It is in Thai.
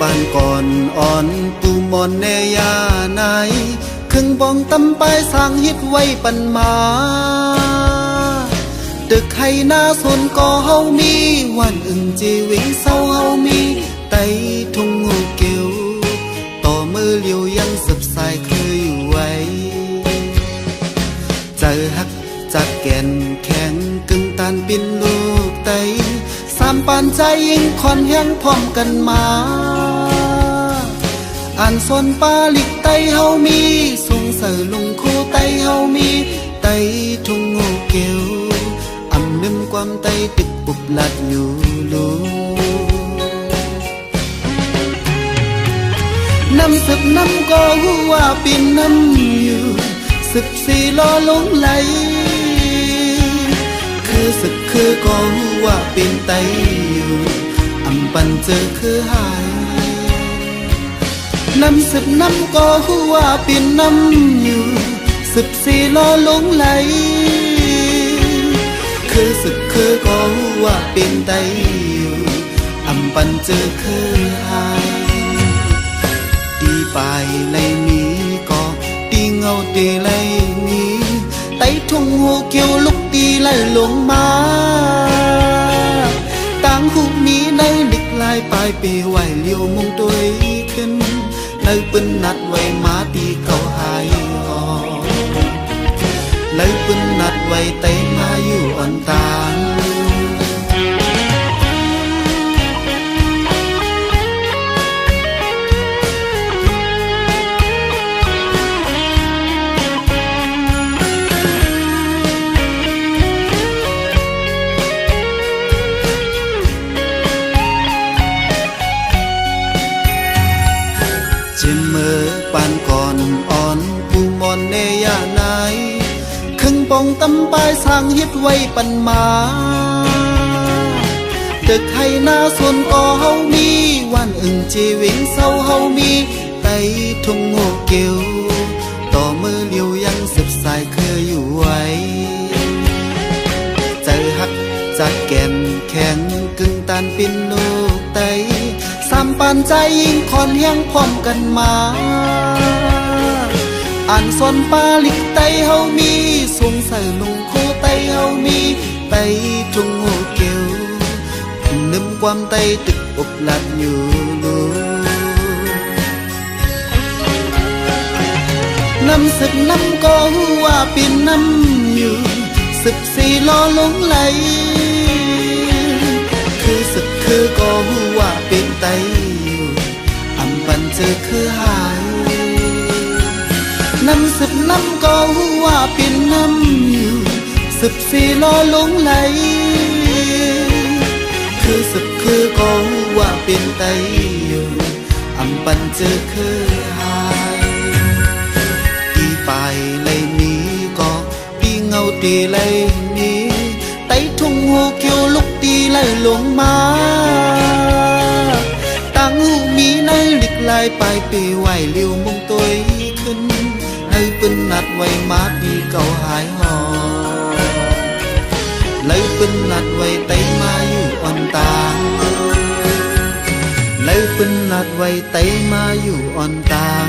ปานก่อนอ่อนตูมอนเนยาไหนครึ่งบองตำไปสร้างฮิตไว้ปันมาตึกให้หน้าสนก็เฮามีวันอึ่งจีวิงเศร้าเฮามีไตทุ่งงูเกียวต่อมือเลียวยังสับสายเคยอยู่ไว้เจอฮักจากแก่นแข็งกึ่งตานปินลูกไตสามปานใจยิ่งคอนแห้งพร้อมกันมาอ่านสนปาลิกไตเฮามีส่งเสือลุงคู่ไตเฮามีไตทุ่งงูเกียวอำนึมความไตตึกปุบลัดอยู่ลูน้ำสึกน้ำก็หัวปีนน้ำอยู่14ล้อลงไหลคือสึกคือก็หัวปีนไตอยู่อำปันเจอคือหายน้ำสึกน้ำก็หัวปีนน้ำอยู่14ล้อลงไหลคือสึกคือก็หัวปีนไตอยู่อำปันเจอคือหายตีไปเลยนี้ก็ตีเงาตีเลยนี้ไตทุ่งหูเกี่ยวลุกตีเลยลงมาต่างหูมีในลิกลายปลายปีไหวเลี้ยวมงตัวขึ้นเลยปืนนัดไว้มาตีเขาหายหอเลยปืนนัดไว้ไตมาอยู่อ่อนตางเจมเมื่อปานก่อนอ่อนปูมอนเนยาไหนครึ่งปองตำปายสร้างฮิตไว้ปันมาตึกให้หน้าสวนก็เฮามีวันอึ่งจีวิงเศร้าเฮามีไตทุ่งงูเกียวต่อมือเลียวยังสืบสายเคยอยู่ไว้เจอฮักจากแก่นแข็งกึ่งตานปินลูกไตสามปานใจยิ่งคอนแห้งพร้อมกันมาอ่านสนปาลิกไตเฮามีสวงใส่ลุงคู่ไตเฮามีไตทุ่งงูเกียวนึมความไตตึกอบลัดอยู่ลูน้ำสึกน้ำก็หัวปีนน้ำอยู่14ล้อลงไหลคือสึกคือก็หัวเป็นไตอยู่อำปันเจอคือหายน้ำสึกน้ำก็หัวเป็นน้ำอยู่14ล้อลงไหลคือสึกคือก็หัวเป็นไตอยู่อำปันเจอคือหายตีไปเลยนี้ก็ตีเงาตีเลยนี้ไตทุ่งหูเกี่ยวลุกตีเลยลงมาตั้งหูมีในลิกลายปลายปีไหวเลี้ยวมงตัวขึ้นให้ปืนนัดไว้มาตีเก่าหายหอเลยปืนนัดไว้ไตมาอยู่อ่อนตางเลยปืนนัดไว้ไตมาอยู่อ่อนตาง